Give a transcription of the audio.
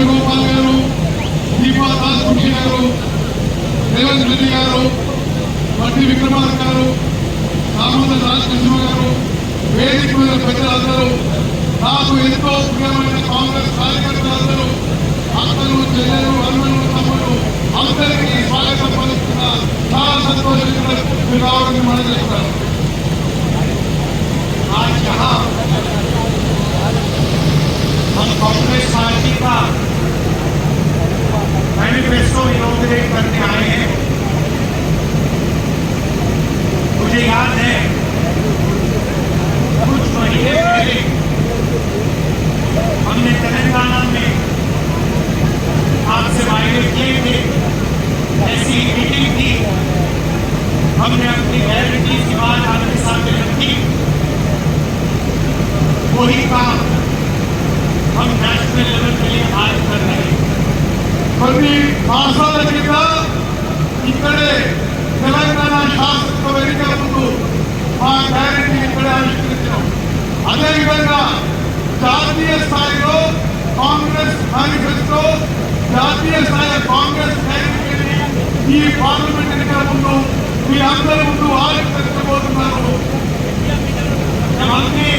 వేణుగోపాల్ గారు, దీపా దాస్ గారు, రేవంత్ రెడ్డి గారు, మట్టి విక్రమార్ గారు, సామంత రాజకృష్ణ గారు, వేదిక మీద పెద్దలందరూ, నాకు ఎంతో ప్రియమైన కాంగ్రెస్ కార్యకర్తలందరూ, అక్కలు చెల్లెలు అన్నలు తమ్ముడు అందరికీ స్వాగతం పలుకుతున్న చాలా సంతోషంగా మీరు రావాలని మనం చేస్తారు. आज यहाँ हम कांग्रेस पार्टी का मैनिफेस्टो इनॉग्रेट करने आए हैं। मुझे याद है कुछ महीने पहले हमने तेलंगाना में आपसे वायदे किए थे, ऐसी मीटिंग थी, हमने अपनी गारंटी की बात आपके सामने रखी। वही काम हम नेशनल लेवल के लिए आज कर रहे हैं। కొన్ని మాసాల క్రితం ఇక్కడే తెలంగాణ శాసనసభ ఎన్నికల ముందు మా గ్యారెంటీ ఇక్కడే ఆవిష్కరించాం. అదేవిధంగా జాతీయ స్థాయిలో కాంగ్రెస్ మేనిఫెస్టో, జాతీయ స్థాయి కాంగ్రెస్ గ్యారెంటీని ఈ పార్లమెంట్ ఎన్నికల ముందు మీ అందరి ముందు ఆవిష్కరించబోతున్నారు. हमने